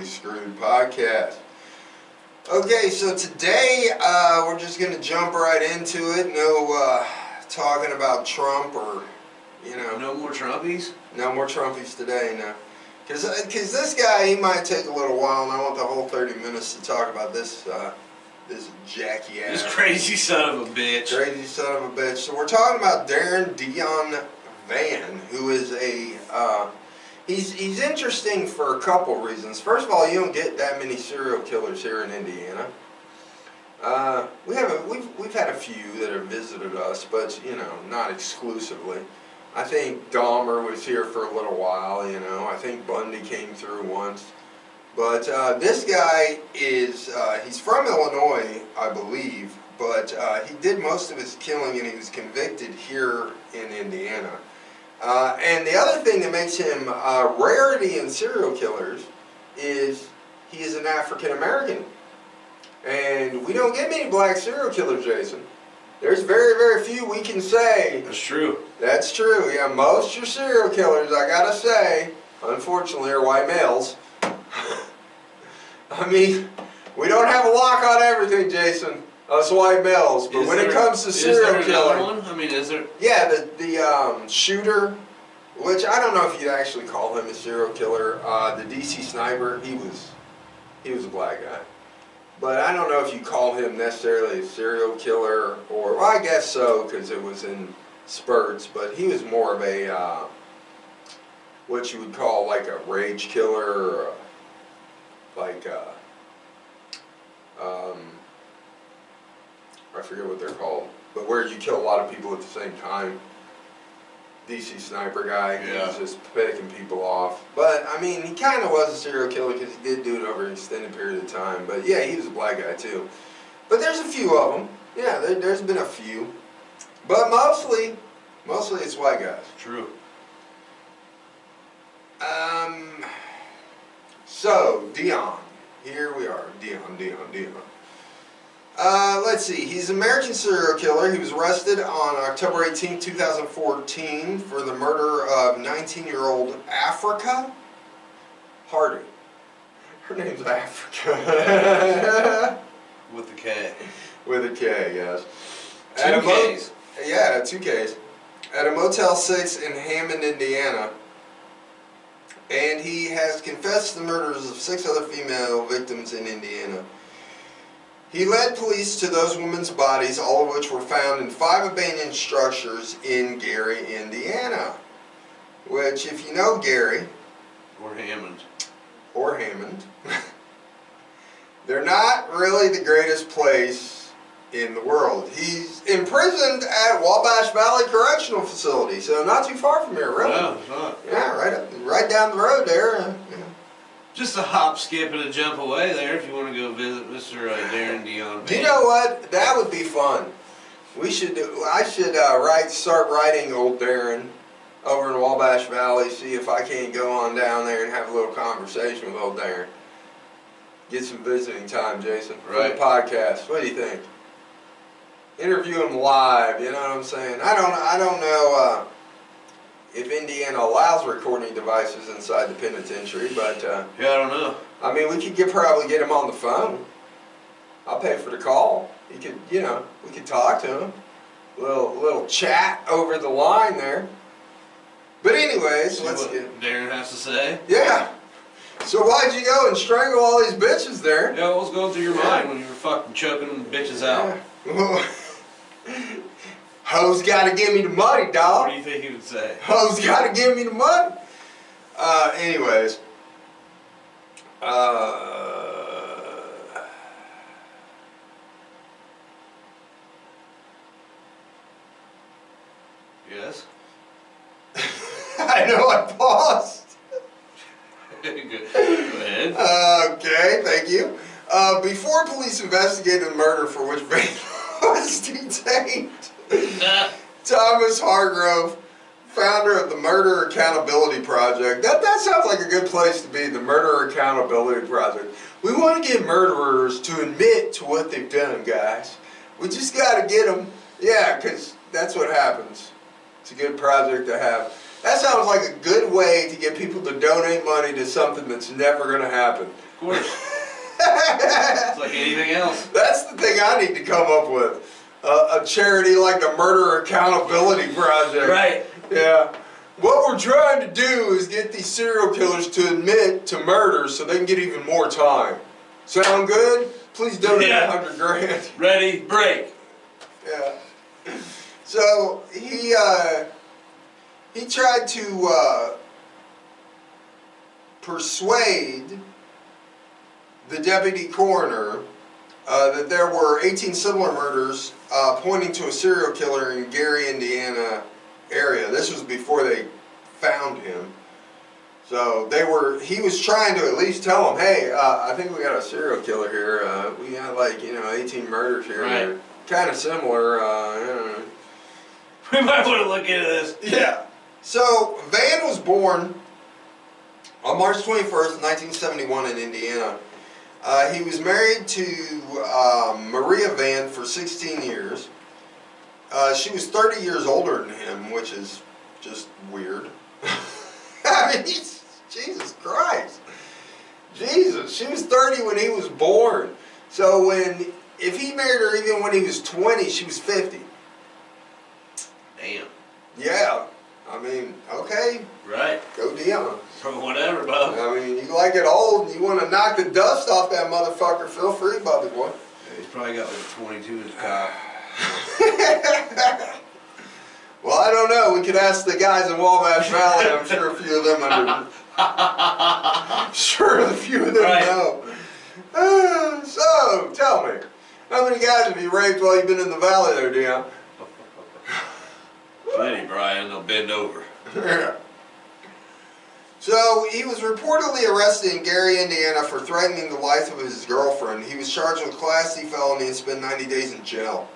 Screwed podcast. Okay, so today we're just going to jump right into it. No talking about Trump or, you know. No more Trumpies? No more Trumpies today, no. Because this guy, he might take a little while, and I want the whole 30 minutes to talk about this Jackie ass. This crazy son of a bitch. Crazy son of a bitch. So we're talking about Deon Vann, who is he's interesting for a couple reasons. First of all, you don't get that many serial killers here in Indiana. We've had a few that have visited us, but you know, not exclusively. I think Dahmer was here for a little while. You know, I think Bundy came through once. But this guy is he's from Illinois, I believe, but he did most of his killing and he was convicted here in Indiana. And the other thing that makes him a rarity in serial killers is he is an African American. And we don't get many black serial killers, Jason. There's very, very few we can say. That's true. That's true. Yeah, most of your serial killers, I gotta say, unfortunately, are white males. I mean, we don't have a lock on everything, Jason. Us white males, but when it comes to serial killing, I mean, is there? Yeah, the shooter, which I don't know if you'd actually call him a serial killer. The DC sniper, he was a black guy, but I don't know if you call him necessarily a serial killer, or well, I guess so because it was in spurts. But he was more of a what you would call like a rage killer, or like I forget what they're called, but where you kill a lot of people at the same time. DC sniper guy, he was just picking people off. But, I mean, he kind of was a serial killer because he did do it over an extended period of time. But, yeah, he was a black guy, too. But there's a few of them. Yeah, there's been a few. But mostly it's white guys. True. So, Deon. Here we are. Deon. Let's see. He's an American serial killer. He was arrested on October 18, 2014 for the murder of 19-year-old Africa Hardy. Her name's Africa. With a K. With a K, yes. Two Ks. Yeah, 2 Ks. At a Motel 6 in Hammond, Indiana. And he has confessed to the murders of 6 other female victims in Indiana. He led police to those women's bodies, all of which were found in 5 abandoned structures in Gary, Indiana. Which, if you know Gary... Or Hammond. They're not really the greatest place in the world. He's imprisoned at Wabash Valley Correctional Facility, so not too far from here, really. No, it's not. Yeah, right down the road there. Just a hop, skip, and a jump away there if you want to go visit Mr. Darren Deon. You know what? That would be fun. I should start writing old Darren over in Wabash Valley, see if I can't go on down there and have a little conversation with old Darren. Get some visiting time, Jason, for the podcast. What do you think? Interview him live, you know what I'm saying? I don't know if Indiana allows recording devices inside the penitentiary, but yeah, I don't know. I mean, we could probably get him on the phone. I'll pay for the call. He could, you know, we could talk to him. Little chat over the line there. But anyways, let's get Darren has to say. Yeah. So why'd you go and strangle all these bitches there? Yeah, what was going through your mind when you were fucking choking them bitches out? Yeah. Hoes gotta give me the money, dog. What do you think he would say? Hoes gotta give me the money. Anyways. Yes? I know I paused. Good. Go ahead. Okay, thank you. Before police investigated the murder for which Vann was detained, Thomas Hargrove, founder of the Murder Accountability Project. That sounds like a good place to be, the Murder Accountability Project. We want to get murderers to admit to what they've done, guys. We just got to get them. Yeah, because that's what happens. It's a good project to have. That sounds like a good way to get people to donate money to something that's never going to happen. Of course. It's like anything else. That's the thing I need to come up with. A charity like the Murder Accountability Project. Right. Yeah. What we're trying to do is get these serial killers to admit to murder so they can get even more time. Sound good? Please donate $100 grand. Ready, break. Yeah. So he tried to persuade the deputy coroner that there were 18 similar murders pointing to a serial killer in Gary, Indiana area. This was before they found him. So he was trying to at least tell them, hey, I think we got a serial killer here. We got 18 murders here. Right. They're kind of similar. We might want to look into this. Yeah. So Vann was born on March 21st, 1971 in Indiana. He was married to Maria Vann for 16 years. She was 30 years older than him, which is just weird. I mean, Jesus Christ. Jesus, she was 30 when he was born. So if he married her even when he was 20, she was 50. Damn. Yeah. I mean, okay. Right. Go Deon. Whatever, bub. I mean, you like it old and you want to knock the dust off that motherfucker, feel free, Bobby boy. Yeah, he's probably got like 22 in his cock. Well, I don't know. We could ask the guys in Wabash Valley. I'm sure a few of them sure a few of them know. So, tell me, how many guys have you raped while you've been in the valley there, Deon? Plenty, Brian. They'll bend over. Yeah. So, he was reportedly arrested in Gary, Indiana for threatening the life of his girlfriend. He was charged with Class C felony and spent 90 days in jail.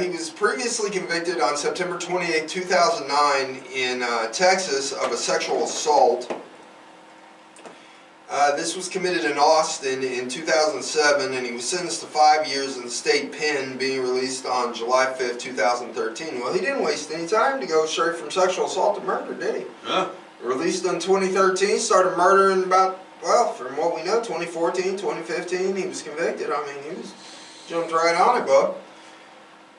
He was previously convicted on September 28, 2009 in Texas of a sexual assault. This was committed in Austin in 2007, and he was sentenced to 5 years in the state pen, being released on July 5th, 2013. Well, he didn't waste any time to go straight from sexual assault to murder, did he? Huh? Released in 2013, started murdering about, well, from what we know, 2014, 2015, he was convicted. I mean, he was jumped right on it, bub.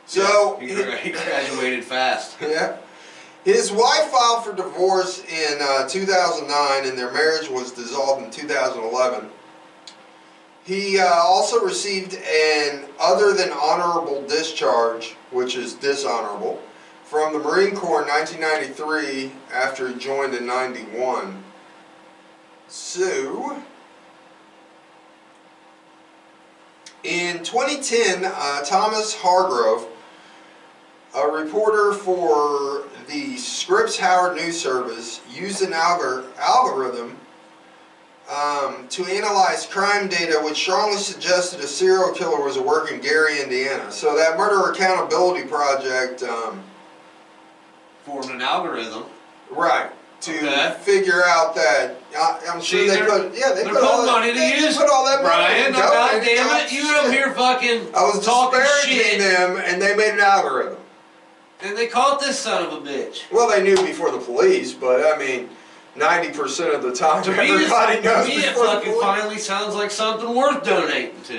So yeah, he graduated fast. Yeah. His wife filed for divorce in 2009, and their marriage was dissolved in 2011. He also received an other than honorable discharge, which is dishonorable, from the Marine Corps in 1993 after he joined in 91. So, in 2010, Thomas Hargrove, a reporter for the Scripps Howard News Service, used an algorithm to analyze crime data which strongly suggested a serial killer was at work in Gary, Indiana. So that Murder Accountability Project formed an algorithm. Right. To figure out that, I'm sure they put, they put all money to use. Put all that Brian, money. God damn it, you up here fucking I was talking disparaging shit. them, and they made an algorithm. And they caught this son of a bitch. Well, they knew before the police, but I mean, 90% of the time, everybody knows to me, it before the fucking police. finally sounds like something worth donating to.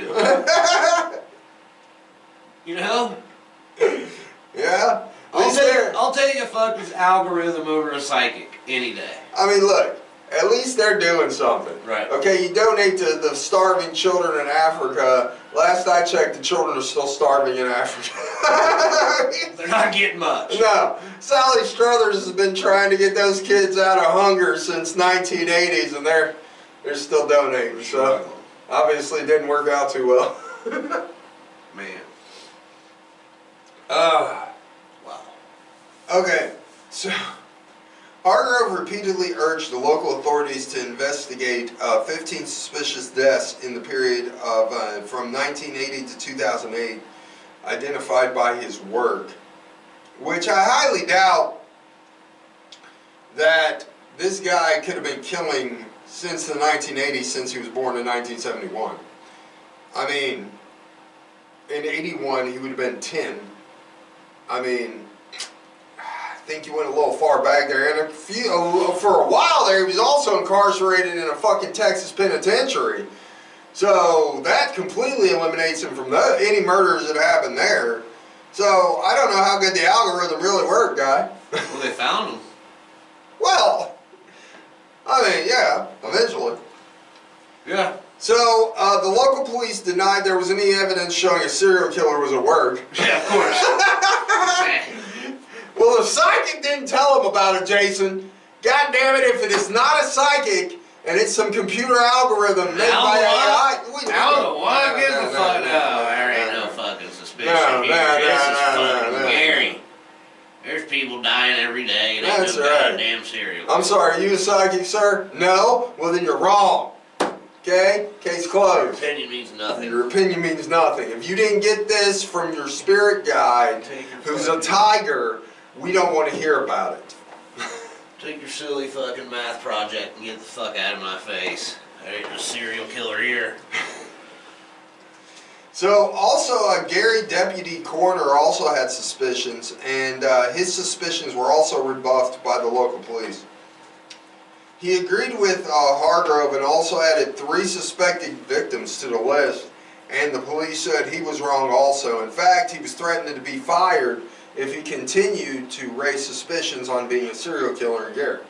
You know? Yeah. I'll take a fucking algorithm over a psychic any day. I mean, look, at least they're doing something. Right. Okay, you donate to the starving children in Africa. Last I checked, the children are still starving in Africa. They're not getting much. No. Sally Struthers has been trying to get those kids out of hunger since 1980s, and they're still donating. So, obviously it didn't work out too well. Man. Wow. Okay, so Hargrove repeatedly urged the local authorities to investigate 15 suspicious deaths in the period of from 1980 to 2008, identified by his work, which I highly doubt that this guy could have been killing since the 1980s, since he was born in 1971. I mean, in 81 he would have been 10. I mean, think you went a little far back there. And for a while there, he was also incarcerated in a fucking Texas penitentiary. So that completely eliminates him from any murders that happened there. So I don't know how good the algorithm really worked, guy. Well, they found him. Well, I mean, yeah, eventually. Yeah. So the local police denied there was any evidence showing a serial killer was at work. Yeah, of course. Well, the psychic didn't tell him about it, Jason. God damn it, if it is not a psychic and it's some computer algorithm made by AI. What gives a fuck? No, there ain't no fucking suspicion here. This is fucking Gary. There's people dying every day. That's no right. Goddamn serial. I'm sorry, are you a psychic, sir? No? Well, then you're wrong. Okay? Case closed. Your opinion means nothing. Your opinion means nothing. If you didn't get this from your spirit guide, who's a tiger, we don't want to hear about it. Take your silly fucking math project and get the fuck out of my face. There ain't a serial killer here. So also, Gary Deputy Coroner also had suspicions, and his suspicions were also rebuffed by the local police. He agreed with Hargrove and also added 3 suspected victims to the list, and the police said he was wrong also. In fact, he was threatening to be fired if he continued to raise suspicions on being a serial killer in Gary.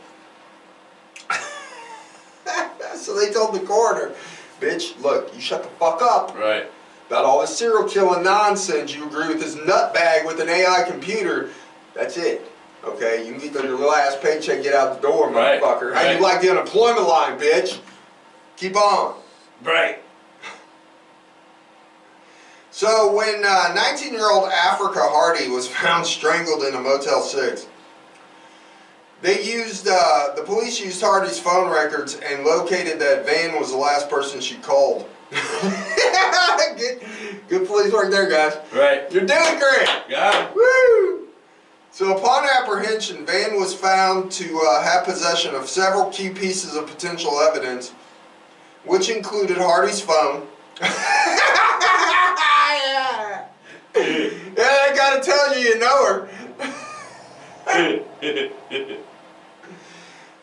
So they told the coroner, bitch, look, you shut the fuck up. Right. About all this serial killing nonsense, you agree with this nutbag with an AI computer, that's it. Okay, you can get your little ass paycheck, get out the door, motherfucker. How you like the unemployment line, bitch? Keep on. Right. So when 19-year-old Africa Hardy was found strangled in a Motel 6, the police used Hardy's phone records and located that Vann was the last person she called. Good police work there, guys. Right. You're doing great. Yeah. Woo! So upon apprehension, Vann was found to have possession of several key pieces of potential evidence, which included Hardy's phone. Yeah, I gotta tell you, you know her.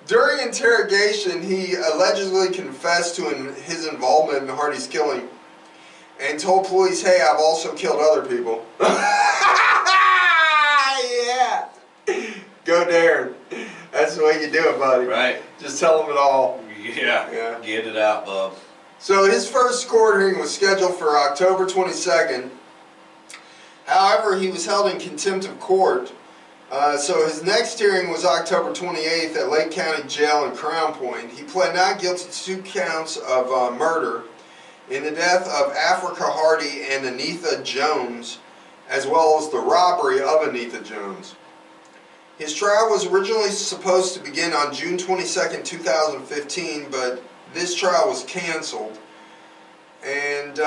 During interrogation, he allegedly confessed to his involvement in Hardy's killing and told police, hey, I've also killed other people. Yeah. Go Darren. That's the way you do it, buddy. Right. Just tell them it all. Yeah. Get it out, bub. So his first court hearing was scheduled for October 22nd. However, he was held in contempt of court. So his next hearing was October 28th at Lake County Jail in Crown Point. He pled not guilty to 2 counts of murder in the death of Africa Hardy and Anitha Jones, as well as the robbery of Anitha Jones. His trial was originally supposed to begin on June 22nd, 2015, but this trial was canceled. And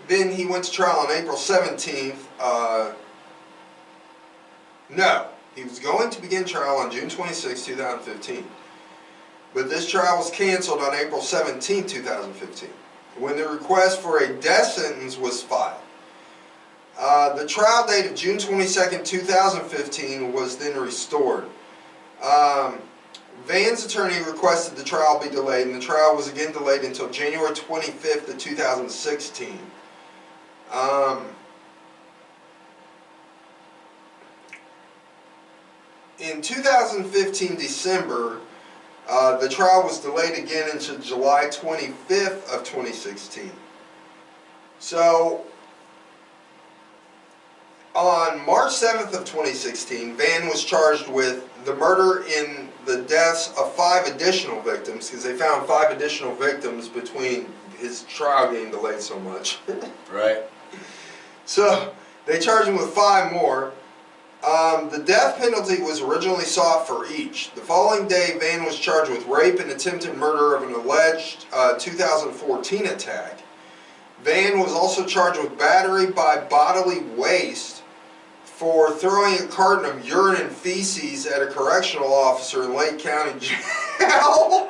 then he went to trial on April 17th. No, he was going to begin trial on June 26, 2015. But this trial was canceled on April 17, 2015, when the request for a death sentence was filed. The trial date of June 22, 2015 was then restored. Vann's attorney requested the trial be delayed, and the trial was again delayed until January 25th of 2016. In 2015 December, the trial was delayed again until July 25th of 2016. So, on March 7th of 2016, Vann was charged with the murder in the deaths of 5 additional victims, because they found 5 additional victims between his trial getting delayed so much. Right. So, they charged him with 5 more. The death penalty was originally sought for each. The following day, Vann was charged with rape and attempted murder of an alleged 2014 attack. Vann was also charged with battery by bodily waste for throwing a carton of urine and feces at a correctional officer in Lake County Jail.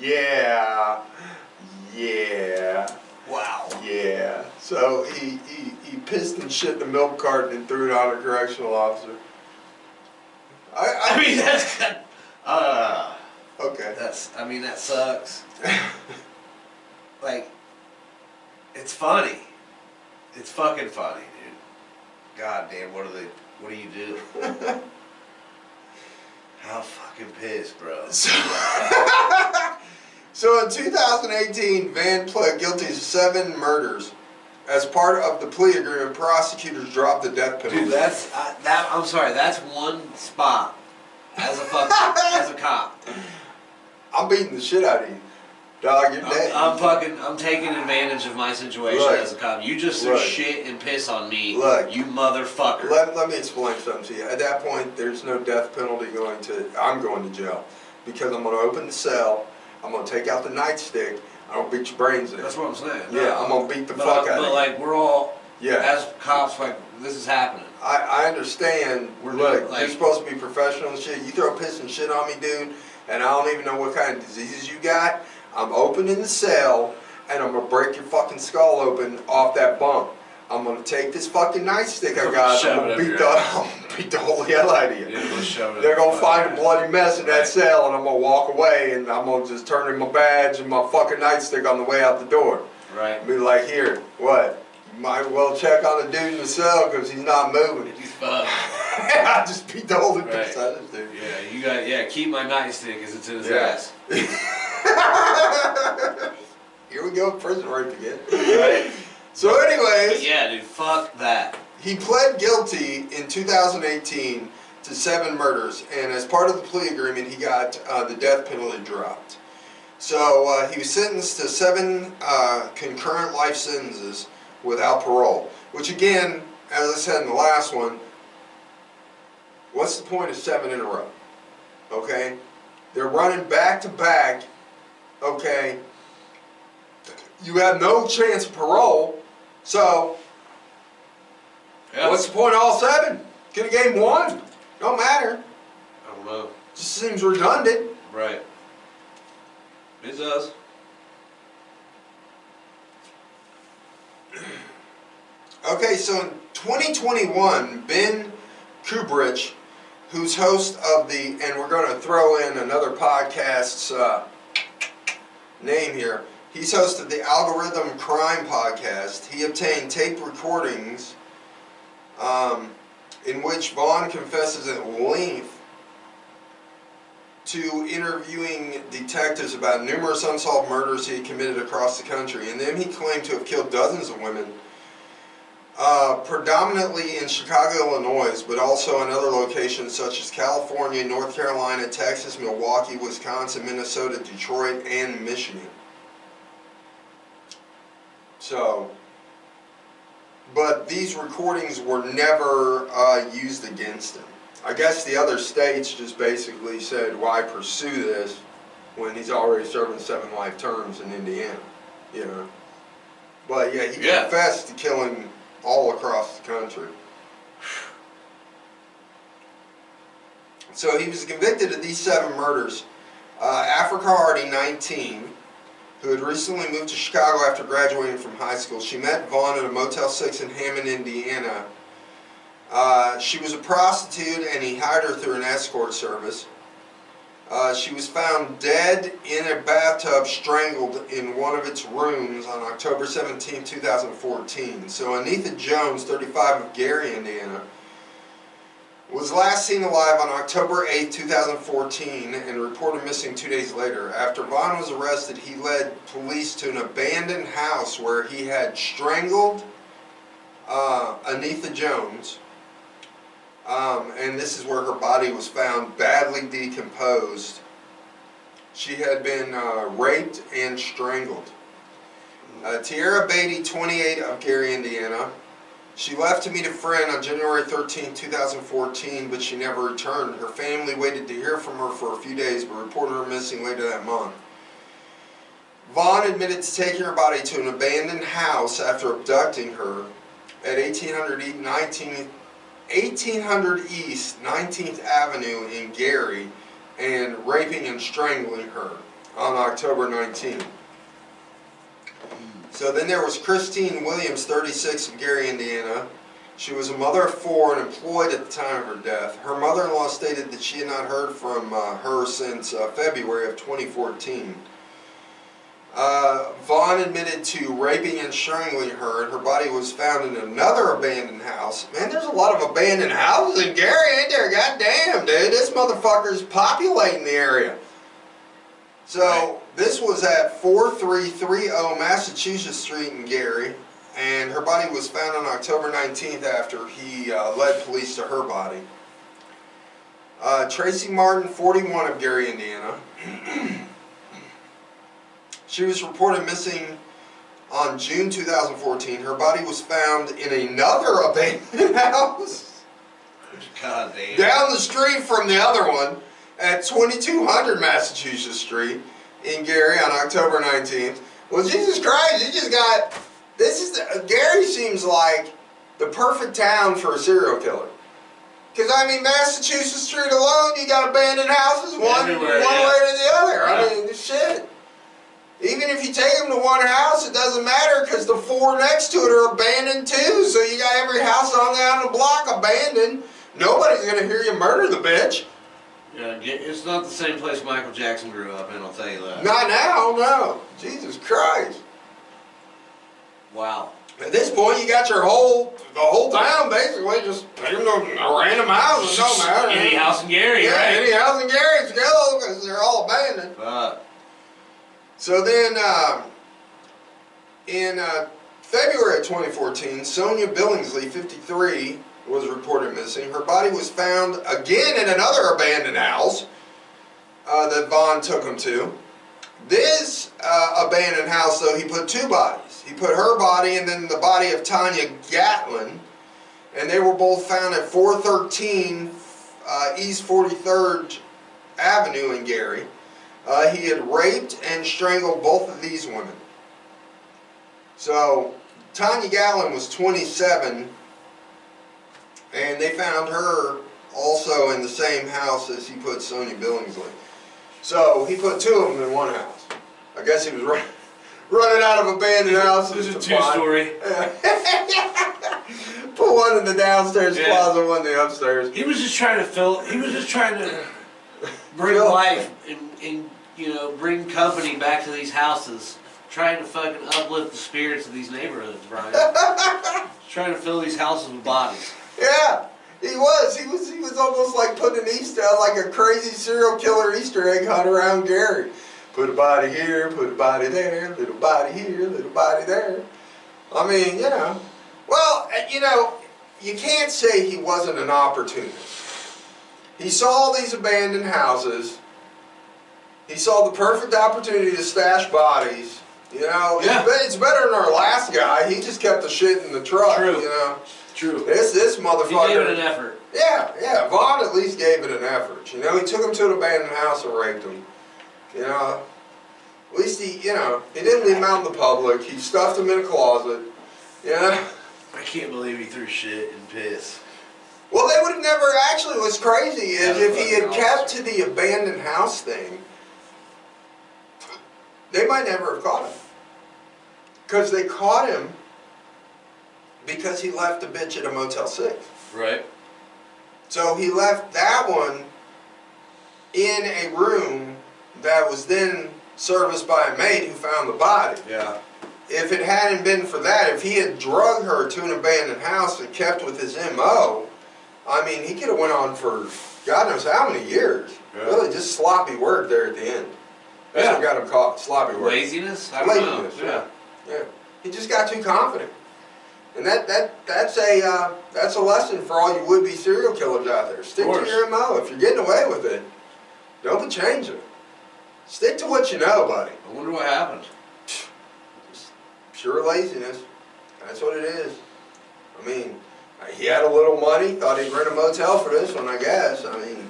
Yeah. So he pissed and shit in a milk carton and threw it on a correctional officer. I mean, that's okay. I mean, that sucks. Like, it's funny. It's fucking funny, dude. God damn, what do you do? How fucking pissed, bro. So in 2018, Vann pled guilty to 7 murders. As part of the plea agreement, prosecutors dropped the death penalty. Dude, I'm sorry, that's one spot as a cop. I'm beating the shit out of you. Dog, you're dead. I'm taking advantage of my situation as a cop. You just threw shit and piss on me, you motherfucker. Let me explain something to you. At that point, there's no death penalty I'm going to jail. Because I'm going to open the cell, I'm going to take out the nightstick, I'm going to beat your brains in. That's what I'm saying. Yeah, I'm going to beat the fuck out of you. But like, we're all, as cops, like, this is happening. I understand. You're supposed to be professional and shit. You throw piss and shit on me, dude, and I don't even know what kind of diseases you got. I'm opening the cell, and I'm going to break your fucking skull open off that bunk. I'm going to take this fucking nightstick I got, I'm going to beat the holy hell out of you. They're going to find a bloody mess in that cell, and I'm going to walk away, and I'm going to just turn in my badge and my fucking nightstick on the way out the door. Right. Be like, here, what? You might well check on the dude in the cell, because he's not moving. He's fucked. I just beat the holy piss out of this dude. Yeah, keep my nightstick, because it's in his ass. Here we go, prison rape again. Right. So anyways. But yeah, dude, fuck that. He pled guilty in 2018 to 7 murders, and as part of the plea agreement, he got the death penalty dropped. So he was sentenced to 7 concurrent life sentences without parole, which again, as I said in the last one, what's the point of 7 in a row? Okay? They're running back to back. Okay, you have no chance of parole, so what's the point of all 7? Could have gave 1. Don't matter. I don't know. Just seems redundant. Right. It does. Okay, so in 2021, Ben Kubrich, who's host of and we're going to throw in another podcast's name here. He's hosted the Algorithm Crime Podcast. He obtained tape recordings in which Vaughn confesses at length to interviewing detectives about numerous unsolved murders he had committed across the country. And then he claimed to have killed dozens of women, predominantly in Chicago, Illinois, but also in other locations such as California, North Carolina, Texas, Milwaukee, Wisconsin, Minnesota, Detroit, and Michigan. So, but these recordings were never used against him. I guess the other states just basically said, why pursue this when he's already serving 7 life terms in Indiana, you know. But yeah, he confessed to killing all across the country. So he was convicted of these 7 murders. Africa Hardy, 19, who had recently moved to Chicago after graduating from high school. She met Vaughn at a Motel 6 in Hammond, Indiana. She was a prostitute, and he hired her through an escort service. She was found dead in a bathtub, strangled in one of its rooms on October 17, 2014. So Anitha Jones, 35, of Gary, Indiana, was last seen alive on October 8, 2014, and reported missing 2 days later. After Vaughn was arrested, he led police to an abandoned house where he had strangled Anitha Jones. And this is where her body was found, badly decomposed. She had been raped and strangled. Tierra Beatty, 28, of Gary, Indiana. She left to meet a friend on January 13, 2014, but she never returned. Her family waited to hear from her for a few days, but reported her missing later that month. Vaughn admitted to taking her body to an abandoned house after abducting her at 1800 East 19th Avenue in Gary and raping and strangling her on October 19. So then there was Christine Williams, 36, of Gary, Indiana. She was a mother of 4 and employed at the time of her death. Her mother-in-law stated that she had not heard from her since February of 2014. Vaughn admitted to raping and strangling her, and her body was found in another abandoned house. Man, there's a lot of abandoned houses in Gary, ain't there? God damn, dude. This motherfucker's populating the area. So, this was at 4330 Massachusetts Street in Gary, and her body was found on October 19th after he led police to her body. Tracy Martin, 41, of Gary, Indiana. She was reported missing on June 2014. Her body was found in another abandoned house. God damn. Down the street from the other one at 2200 Massachusetts Street in Gary on October 19th. Well, Jesus Christ, you just got... Gary seems like the perfect town for a serial killer. Because, I mean, Massachusetts Street alone, you got abandoned houses one way to the other. I mean, shit. Even if you take them to one house, it doesn't matter because the 4 next to it are abandoned too. So you got every house on the block abandoned. Nobody's going to hear you murder the bitch. Yeah, it's not the same place Michael Jackson grew up in, I'll tell you that. Not now, no. Jesus Christ. Wow. At this point, you got the whole town basically just taking a random house. It don't matter. Any house in Gary, yeah, right? Any house in Gary is good because they're all abandoned. So then, in February of 2014, Sonia Billingsley, 53, was reported missing. Her body was found again in another abandoned house that Vaughn took him to. This abandoned house, though, he put 2 bodies. He put her body and then the body of Tanya Gatlin, and they were both found at 413 East 43rd Avenue in Gary. He had raped and strangled both of these women. So, Tanya Gatlin was 27, and they found her also in the same house as he put Sonia Billingsley. So, he put 2 of them in one house. I guess he was running out of abandoned houses. This is a 2-story. Put one in the downstairs closet, one in the upstairs. He was just trying to bring life and you know, bring company back to these houses. Trying to fucking uplift the spirits of these neighborhoods, Brian. Trying to fill these houses with bodies. Yeah, he was. He was almost like putting an Easter egg, like a crazy serial killer Easter egg hunt around Gary. Put a body here, put a body there, little body here, little body there. I mean, you know. Well, you know, you can't say he wasn't an opportunist. He saw these abandoned houses. He saw the perfect opportunity to stash bodies. You know, it's better than our last guy. He just kept the shit in the truck. True. You know. True. This motherfucker. He gave it an effort. Yeah. Vaughn at least gave it an effort. You know, he took him to an abandoned house and raped him. You know, at least he didn't leave him out in the public. He stuffed him in a closet. You know. I can't believe he threw shit and piss. Well, they would have never. Actually, what's crazy is if he had kept to the abandoned house thing, they might never have caught him. Because they caught him because he left a bitch at a Motel 6. Right. So he left that one in a room that was then serviced by a maid who found the body. Yeah. If it hadn't been for that, if he had drugged her to an abandoned house and kept with his M.O., I mean, he could have went on for God knows how many years. Yeah. Really, just sloppy work there at the end. That's what got him caught, sloppy work. Laziness? I don't know. Yeah. He just got too confident. And that's a lesson for all you would-be serial killers out there. Stick to your M.O. If you're getting away with it, don't be changing it. Stick to what you know, buddy. I wonder what happened. Just pure laziness. That's what it is. I mean, he had a little money, thought he'd rent a motel for this one, I guess. I mean,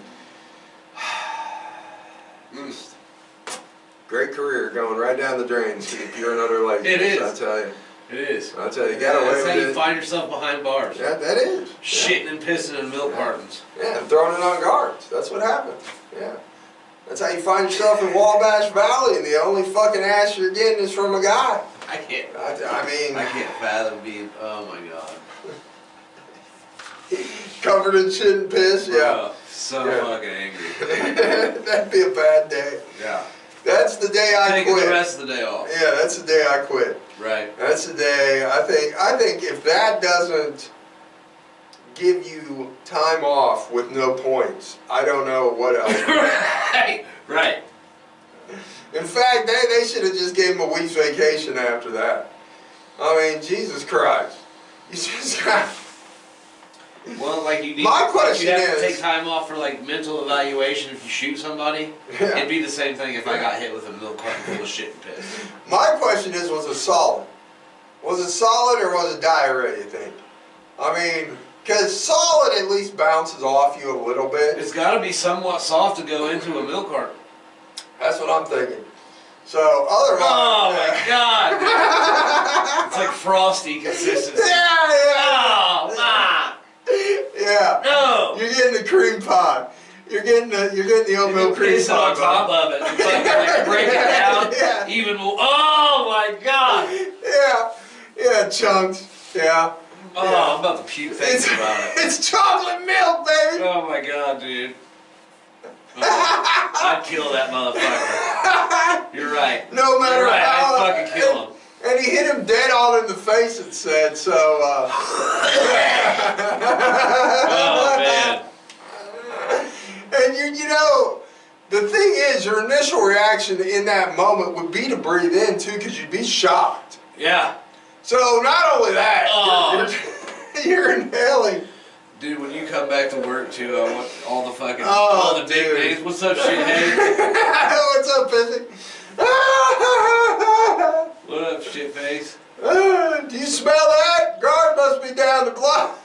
great career going right down the drain to the pure and utter laziness. It is. I tell you. It is. I tell you, got away with it. That's how you find yourself behind bars. Yeah, that is. Shitting and pissing in milk cartons. Yeah, and throwing it on guards. That's what happens. Yeah. That's how you find yourself in Wabash Valley, and the only fucking ass you're getting is from a guy. I can't. I mean, I can't fathom being. Oh my god. covered in shit and piss. Yeah. So fucking angry. That'd be a bad day. Yeah. That's the day I Taking quit. the rest of the day off. Yeah, that's the day I quit. Right. That's the day. I think if that doesn't give you time off with no points, I don't know what else. Right. Right. In fact, they should have just gave him a week's vacation after that. I mean, Jesus Christ. You just got... Well, like you need. My question you have is, to take time off for like mental evaluation if you shoot somebody. Yeah. It'd be the same thing if I got hit with a milk carton full of shit and piss. My question is, was it solid? Was it solid or was it diarrhea, you think? I mean, because solid at least bounces off you a little bit. It's got to be somewhat soft to go into a milk carton. That's what I'm thinking. So, otherwise... Oh my god! It's like frosty consistency. Yeah. Oh, ma! Yeah. No! You're getting the cream pie. You're getting the oatmeal cream Piss pie. on top of it. And fucking like break it down. Yeah. Even more. Oh my god! Yeah, chunks. Yeah. Oh, Yeah. I'm about to puke thinking about it. It's chocolate milk, baby. Oh my god, dude. I'd kill that motherfucker. You're right. No matter You're right. how. I'd fucking kill him. And he hit him dead on in the face, it said, so, Oh, man. And you know, the thing is, your initial reaction in that moment would be to breathe in, too, because you'd be shocked. Yeah. So, not only that, you're inhaling. Dude, when you come back to work, too, I want all the fucking, Oh, all the big names. What's up, shithead? What's up, Pissy? What up, shitface? Do you smell that? Guard must be down the block.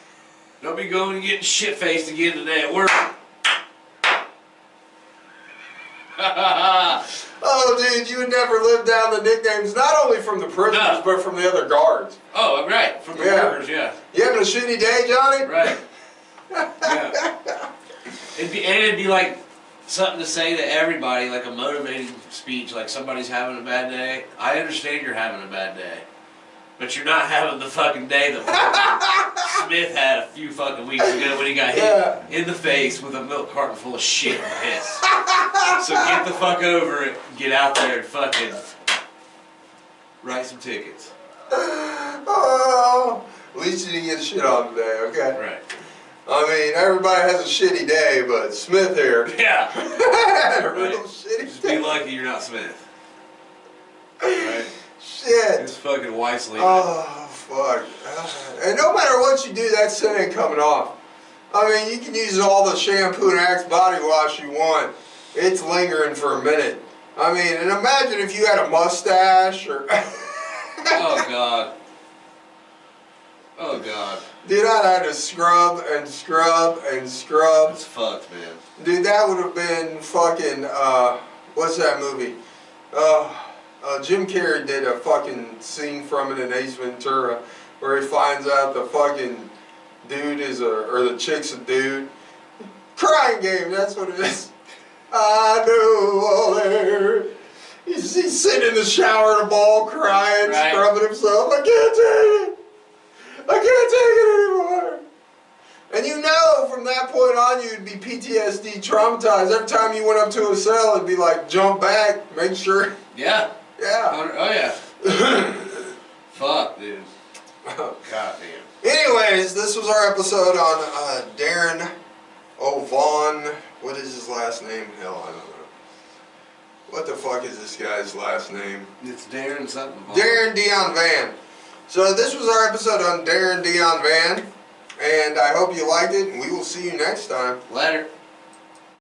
Don't be going and getting shit-faced again today at work. Oh, dude, you would never live down the nicknames, not only from the prisoners, but from the other guards. Oh, right. From the workers, yeah. You having a shitty day, Johnny? Right. Yeah. It'd be like something to say to everybody, like a motivating speech, like somebody's having a bad day. I understand you're having a bad day, but you're not having the fucking day that Smith had a few fucking weeks ago when he got hit in the face with a milk carton full of shit and piss. So get the fuck over it, get out there and fucking write some tickets. Oh, at least you didn't get shit on today, okay? Right. I mean, everybody has a shitty day, but Smith here Yeah. had a real Right. shitty Just day. be lucky you're not Smith. Right? Shit. It's fucking Weissly. Oh, fuck. And no matter what you do, that scent ain't coming off. I mean, you can use all the shampoo and Axe body wash you want. It's lingering for a minute. I mean, and imagine if you had a mustache or... Oh, God. Oh, God. Dude, I'd had to scrub and scrub and scrub. That's fucked, man. Dude, that would have been fucking, what's that movie? Jim Carrey did a fucking scene from it in Ace Ventura where he finds out the fucking dude is or the chick's a dude. Crying game, that's what it is. I know all there. He's sitting in the shower in a ball crying, Right. scrubbing himself. I can't take it. I can't take it anymore. And you know, from that point on, you'd be PTSD traumatized. Every time you went up to a cell, it'd be like, jump back, make sure. Yeah. Yeah. Oh, yeah. Fuck, dude. God damn. Anyways, this was our episode on Darren Vann. What is his last name? Hell, I don't know. What the fuck is this guy's last name? It's Darren something. Darren Deon Vann. So this was our episode on Darren Deon Vann. And I hope you liked it, and we will see you next time. Later.